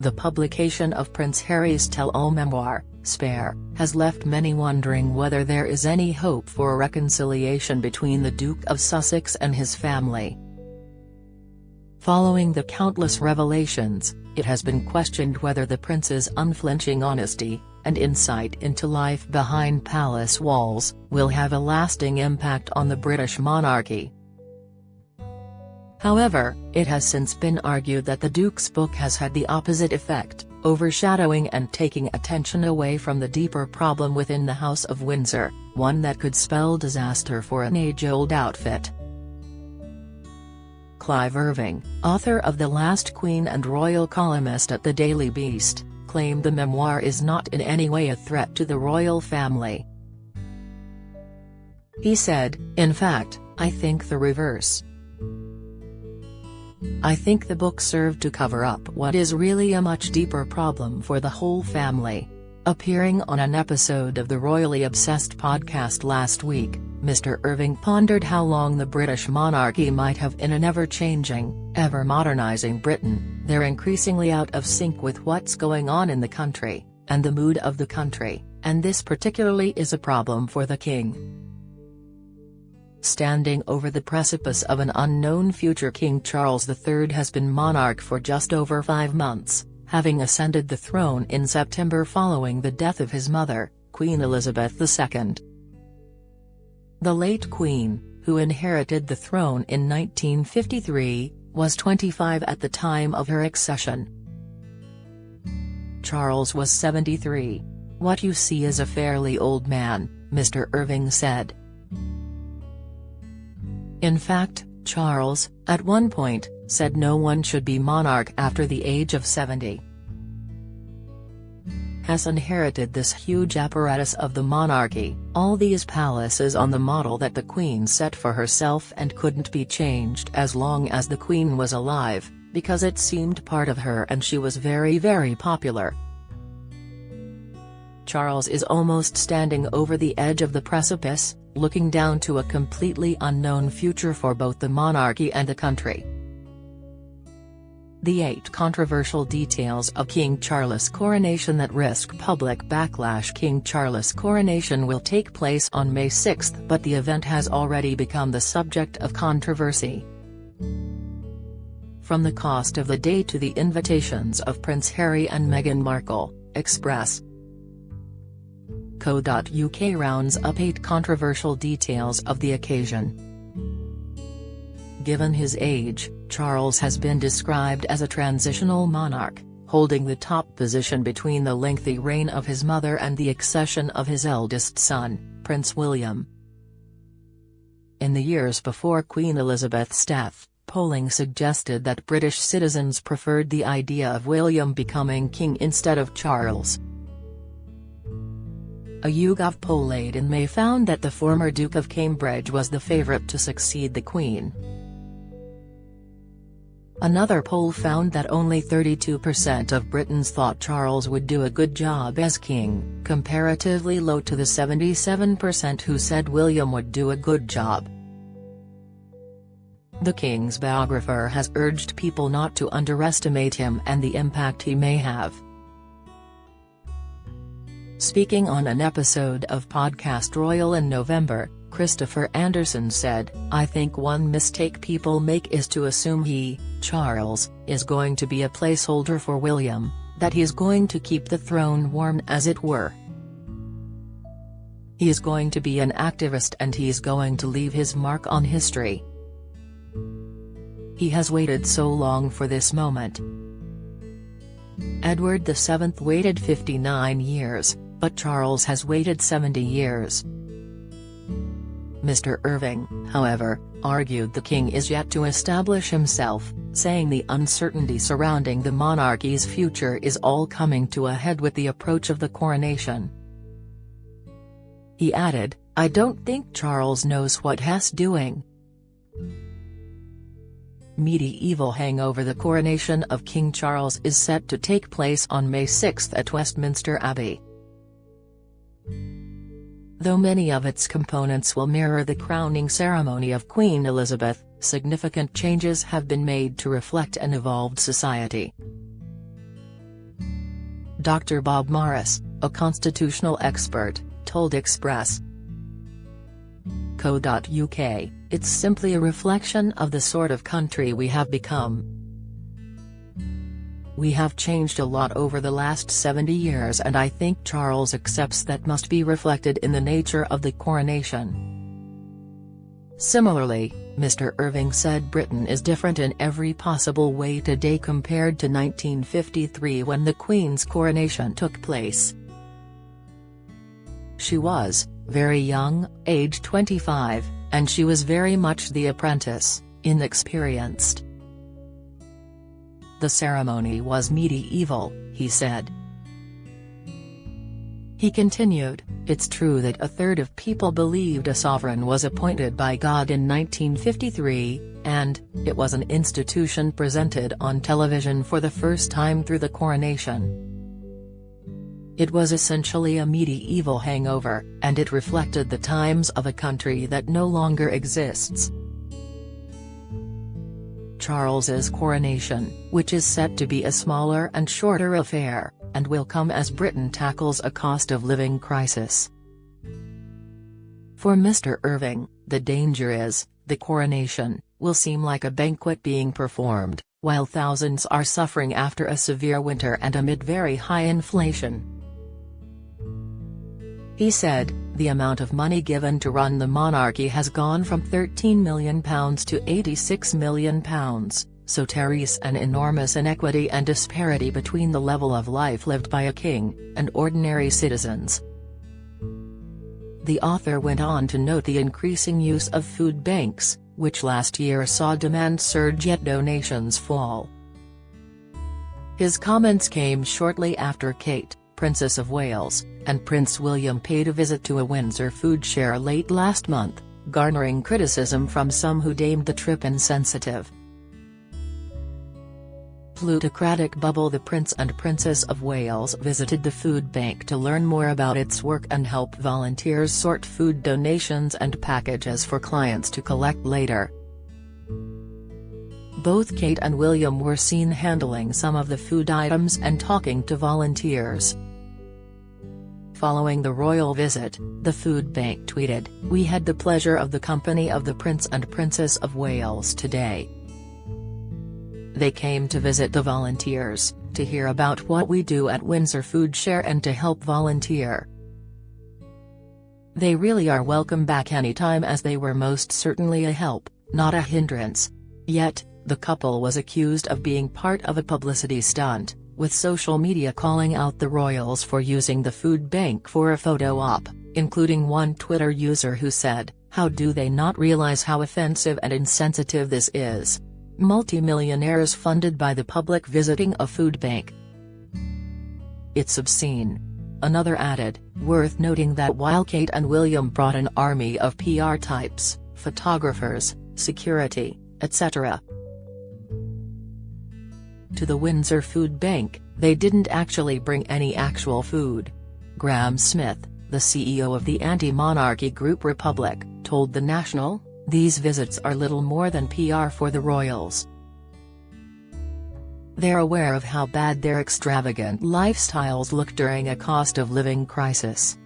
The publication of Prince Harry's tell-all memoir, Spare, has left many wondering whether there is any hope for a reconciliation between the Duke of Sussex and his family. Following the countless revelations, it has been questioned whether the prince's unflinching honesty and insight into life behind palace walls will have a lasting impact on the British monarchy. However, it has since been argued that the Duke's book has had the opposite effect, overshadowing and taking attention away from the deeper problem within the House of Windsor, one that could spell disaster for an age-old outfit. Clive Irving, author of The Last Queen and royal columnist at the Daily Beast, claimed the memoir is not in any way a threat to the royal family. He said, "In fact, I think the reverse. I think the book served to cover up what is really a much deeper problem for the whole family." Appearing on an episode of the Royally Obsessed podcast last week, Mr. Irving pondered how long the British monarchy might have in an ever-changing, ever-modernizing Britain. They're increasingly out of sync with what's going on in the country, and the mood of the country, and this particularly is a problem for the king. Standing over the precipice of an unknown future, King Charles III has been monarch for just over 5 months, having ascended the throne in September following the death of his mother, Queen Elizabeth II. The late Queen, who inherited the throne in 1953, was 25 at the time of her accession. Charles was 73. "What you see is a fairly old man," Mr. Irving said. In fact, Charles, at one point, said no one should be monarch after the age of 70. Has inherited this huge apparatus of the monarchy, all these palaces on the model that the Queen set for herself and couldn't be changed as long as the Queen was alive, because it seemed part of her and she was very, very popular. Charles is almost standing over the edge of the precipice, looking down to a completely unknown future for both the monarchy and the country. The 8 controversial details of King Charles' coronation that risk public backlash. King Charles' coronation will take place on May 6, but the event has already become the subject of controversy. From the cost of the day to the invitations of Prince Harry and Meghan Markle, Express. Co.uk rounds up 8 controversial details of the occasion. Given his age, Charles has been described as a transitional monarch, holding the top position between the lengthy reign of his mother and the accession of his eldest son, Prince William. In the years before Queen Elizabeth's death, polling suggested that British citizens preferred the idea of William becoming king instead of Charles. A YouGov poll laid in May found that the former Duke of Cambridge was the favourite to succeed the Queen. Another poll found that only 32% of Britons thought Charles would do a good job as king, comparatively low to the 77% who said William would do a good job. The king's biographer has urged people not to underestimate him and the impact he may have. Speaking on an episode of podcast Royal in November, Christopher Anderson said, "I think one mistake people make is to assume he, Charles, is going to be a placeholder for William, that he's going to keep the throne warm as it were. He is going to be an activist and he's going to leave his mark on history. He has waited so long for this moment. Edward VII waited 59 years, but Charles has waited 70 years. Mr. Irving, however, argued the king is yet to establish himself, saying the uncertainty surrounding the monarchy's future is all coming to a head with the approach of the coronation. He added, "I don't think Charles knows what he's doing." Medieval hangover. The coronation of King Charles is set to take place on May 6 at Westminster Abbey. Though many of its components will mirror the crowning ceremony of Queen Elizabeth, significant changes have been made to reflect an evolved society. Dr. Bob Morris, a constitutional expert, told Express. Co.uk, "It's simply a reflection of the sort of country we have become. We have changed a lot over the last 70 years, and I think Charles accepts that must be reflected in the nature of the coronation." Similarly, Mr. Irving said Britain is different in every possible way today compared to 1953 when the Queen's coronation took place. She was very young, age 25, and she was very much the apprentice, inexperienced. "The ceremony was medieval," he said. He continued, "It's true that a third of people believed a sovereign was appointed by God in 1953, and it was an institution presented on television for the first time through the coronation. It was essentially a medieval hangover, and it reflected the times of a country that no longer exists." Charles's coronation, which is set to be a smaller and shorter affair, and will come as Britain tackles a cost of living crisis. For Mr. Irving, the danger is, the coronation will seem like a banquet being performed, while thousands are suffering after a severe winter and amid very high inflation. He said, "The amount of money given to run the monarchy has gone from £13 million to £86 million, so there is an enormous inequity and disparity between the level of life lived by a king and ordinary citizens." The author went on to note the increasing use of food banks, which last year saw demand surge yet donations fall. His comments came shortly after Kate, Princess of Wales, and Prince William paid a visit to a Windsor food share late last month, garnering criticism from some who deemed the trip insensitive. Plutocratic bubble. The Prince and Princess of Wales visited the food bank to learn more about its work and help volunteers sort food donations and packages for clients to collect later. Both Kate and William were seen handling some of the food items and talking to volunteers. Following the royal visit, the food bank tweeted, "We had the pleasure of the company of the Prince and Princess of Wales today. They came to visit the volunteers, to hear about what we do at Windsor Food Share and to help volunteer. They really are welcome back anytime, as they were most certainly a help, not a hindrance." Yet, the couple was accused of being part of a publicity stunt, with social media calling out the royals for using the food bank for a photo op, including one Twitter user who said, "How do they not realize how offensive and insensitive this is? Multimillionaires funded by the public visiting a food bank. It's obscene." Another added, "Worth noting that while Kate and William brought an army of PR types, photographers, security, etc. to the Windsor Food Bank, they didn't actually bring any actual food." Graham Smith, the CEO of the anti-monarchy group Republic, told The National, "These visits are little more than PR for the royals. They're aware of how bad their extravagant lifestyles look during a cost of living crisis.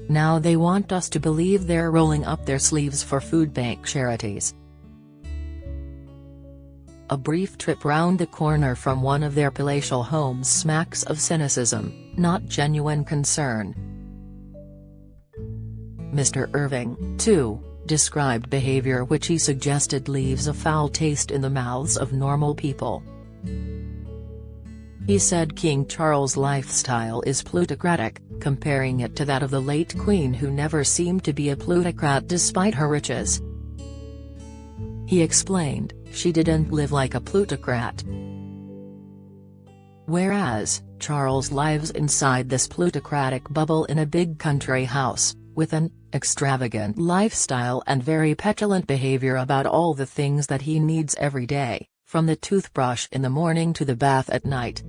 Now they want us to believe they're rolling up their sleeves for food bank charities." A brief trip round the corner from one of their palatial homes smacks of cynicism, not genuine concern. Mr. Irving, too, described behavior which he suggested leaves a foul taste in the mouths of normal people. He said King Charles' lifestyle is plutocratic, comparing it to that of the late Queen, who never seemed to be a plutocrat despite her riches. He explained, "She didn't live like a plutocrat. Whereas, Charles lives inside this plutocratic bubble in a big country house, with an extravagant lifestyle and very petulant behavior about all the things that he needs every day, from the toothbrush in the morning to the bath at night."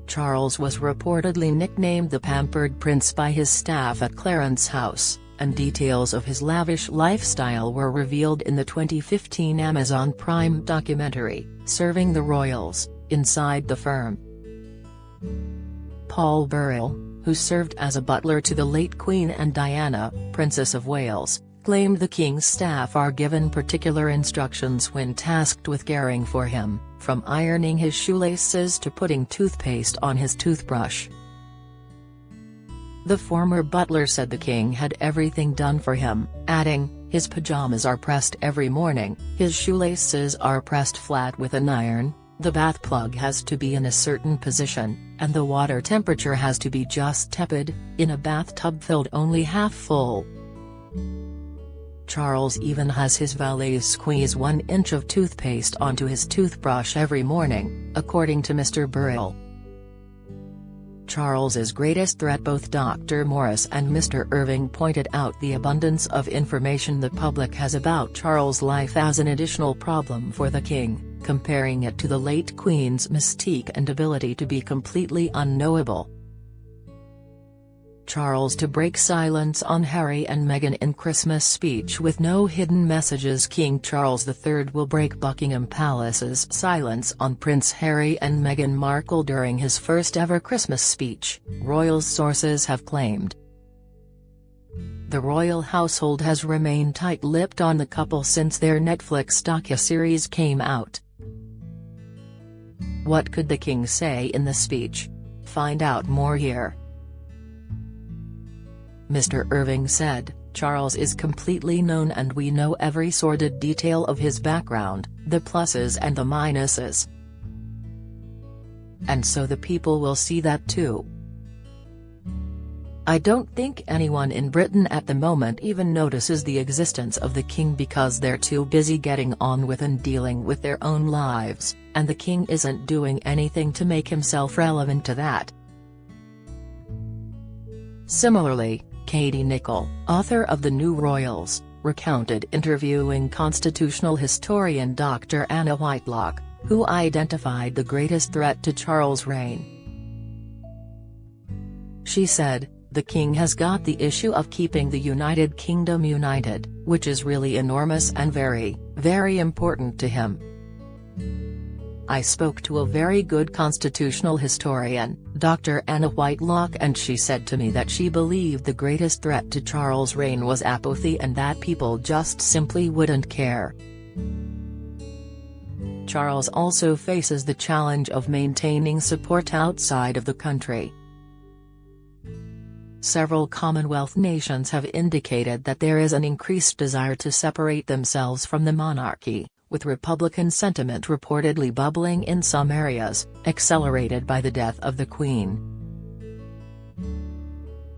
Charles was reportedly nicknamed the Pampered Prince by his staff at Clarence House, and details of his lavish lifestyle were revealed in the 2015 Amazon Prime documentary, Serving the Royals, inside the firm. Paul Burrell, who served as a butler to the late Queen and Diana, Princess of Wales, claimed the King's staff are given particular instructions when tasked with caring for him, from ironing his shoelaces to putting toothpaste on his toothbrush. The former butler said the King had everything done for him, adding, "His pajamas are pressed every morning, his shoelaces are pressed flat with an iron, the bath plug has to be in a certain position, and the water temperature has to be just tepid, in a bathtub filled only half full." Charles even has his valets squeeze 1 inch of toothpaste onto his toothbrush every morning, according to Mr. Burrell. Charles's greatest threat. Both Dr. Morris and Mr. Irving pointed out the abundance of information the public has about Charles' life as an additional problem for the King, comparing it to the late Queen's mystique and ability to be completely unknowable. Charles to break silence on Harry and Meghan in Christmas speech with no hidden messages. King Charles III will break Buckingham Palace's silence on Prince Harry and Meghan Markle during his first ever Christmas speech, royal sources have claimed. The royal household has remained tight-lipped on the couple since their Netflix docuseries came out. What could the King say in the speech? Find out more here. Mr. Irving said, "Charles is completely known and we know every sordid detail of his background, the pluses and the minuses. And so the people will see that too. I don't think anyone in Britain at the moment even notices the existence of the King because they're too busy getting on with and dealing with their own lives, and the King isn't doing anything to make himself relevant to that." Similarly, Katie Nicholl, author of The New Royals, recounted interviewing constitutional historian Dr. Anna Whitelock, who identified the greatest threat to Charles' reign. She said, "The King has got the issue of keeping the United Kingdom united, which is really enormous and very, very important to him. I spoke to a very good constitutional historian, Dr. Anna Whitelock, and she said to me that she believed the greatest threat to Charles' reign was apathy and that people just simply wouldn't care." Charles also faces the challenge of maintaining support outside of the country. Several Commonwealth nations have indicated that there is an increased desire to separate themselves from the monarchy, with Republican sentiment reportedly bubbling in some areas, accelerated by the death of the Queen.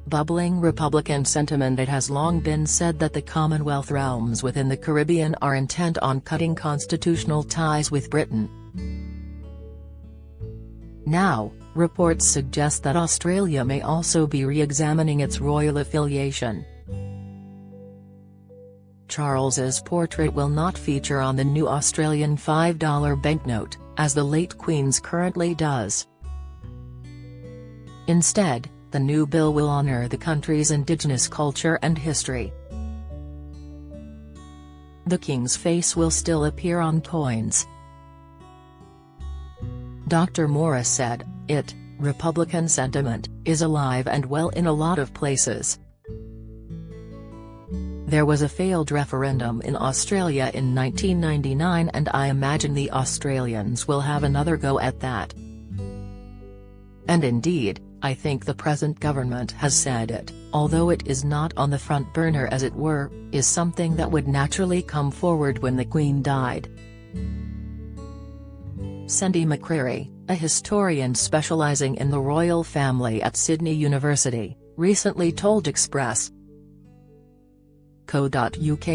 Bubbling Republican sentiment. It has long been said that the Commonwealth realms within the Caribbean are intent on cutting constitutional ties with Britain. Now, reports suggest that Australia may also be re-examining its royal affiliation. Charles's portrait will not feature on the new Australian $5 banknote, as the late Queen's currently does. Instead, the new bill will honour the country's indigenous culture and history. The King's face will still appear on coins. Dr. Morris said, Republican sentiment, is alive and well in a lot of places. There was a failed referendum in Australia in 1999 and I imagine the Australians will have another go at that. And indeed, I think the present government has said it, although it is not on the front burner as it were, is something that would naturally come forward when the Queen died. Cindy McCreary, a historian specialising in the royal family at Sydney University, recently told Express.co.uk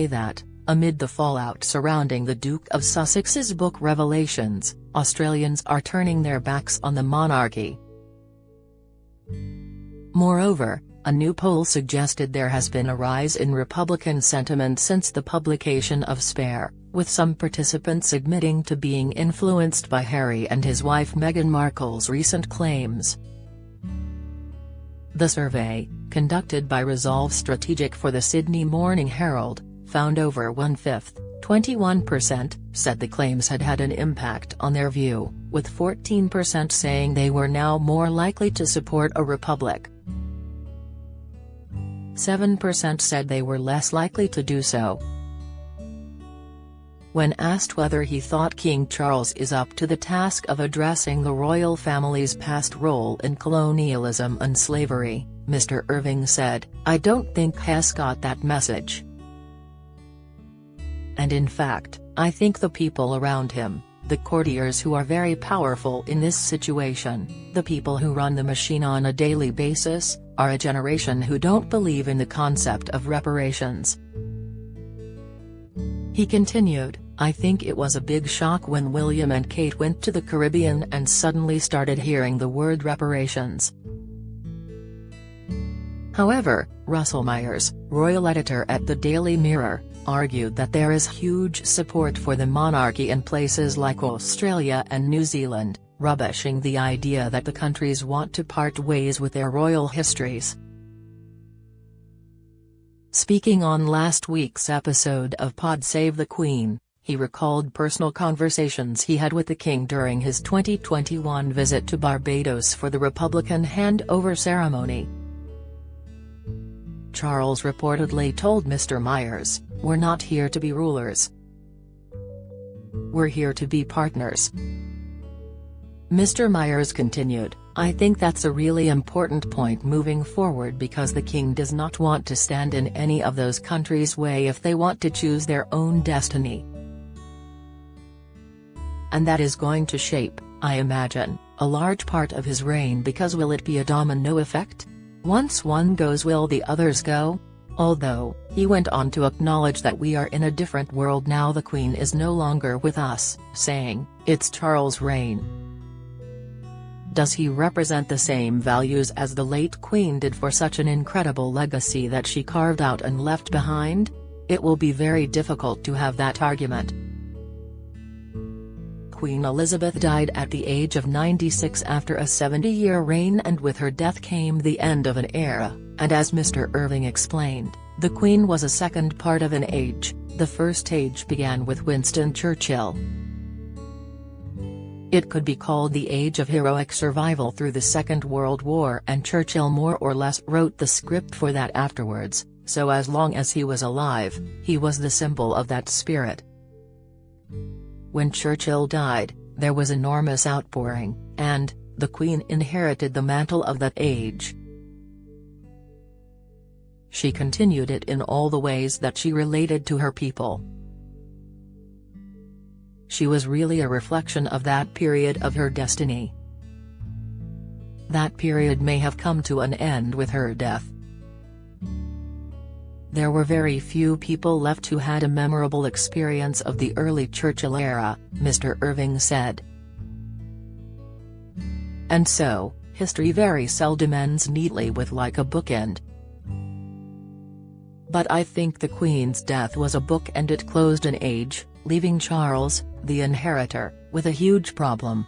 that, amid the fallout surrounding the Duke of Sussex's book Revelations, Australians are turning their backs on the monarchy. Moreover, a new poll suggested there has been a rise in Republican sentiment since the publication of Spare, with some participants admitting to being influenced by Harry and his wife Meghan Markle's recent claims. The survey, conducted by Resolve Strategic for the Sydney Morning Herald, found over 1/5, 21%, said the claims had had an impact on their view. with 14% saying they were now more likely to support a republic. 7% said they were less likely to do so. When asked whether he thought King Charles is up to the task of addressing the royal family's past role in colonialism and slavery, Mr. Irving said, "I don't think he's got that message. And in fact, I think the people around him, the courtiers who are very powerful in this situation, the people who run the machine on a daily basis, are a generation who don't believe in the concept of reparations." He continued, "I think it was a big shock when William and Kate went to the Caribbean and suddenly started hearing the word reparations." However, Russell Myers, royal editor at the Daily Mirror, argued that there is huge support for the monarchy in places like Australia and New Zealand, rubbishing the idea that the countries want to part ways with their royal histories. Speaking on last week's episode of Pod Save the Queen, he recalled personal conversations he had with the King during his 2021 visit to Barbados for the Republican handover ceremony. Charles reportedly told Mr. Myers, "We're not here to be rulers. We're here to be partners." Mr. Myers continued, "I think that's a really important point moving forward because the King does not want to stand in any of those countries' way if they want to choose their own destiny. And that is going to shape, I imagine, a large part of his reign because will it be a domino effect? Once one goes will the others go? Although, he went on to acknowledge that we are in a different world now the Queen is no longer with us, saying, it's Charles' reign. Does he represent the same values as the late Queen did for such an incredible legacy that she carved out and left behind? It will be very difficult to have that argument." Queen Elizabeth died at the age of 96 after a 70-year reign, and with her death came the end of an era, and as Mr. Irving explained, the Queen was a second part of an age. The first age began with Winston Churchill. It could be called the age of heroic survival through the Second World War, and Churchill more or less wrote the script for that afterwards, so as long as he was alive, he was the symbol of that spirit. When Churchill died, there was enormous outpouring, and the Queen inherited the mantle of that age. She continued it in all the ways that she related to her people. She was really a reflection of that period of her destiny. That period may have come to an end with her death. There were very few people left who had a memorable experience of the early Churchill era, Mr. Irving said. And so, history very seldom ends neatly with like a bookend. But I think the Queen's death was a book and it closed an age, leaving Charles, the inheritor, with a huge problem.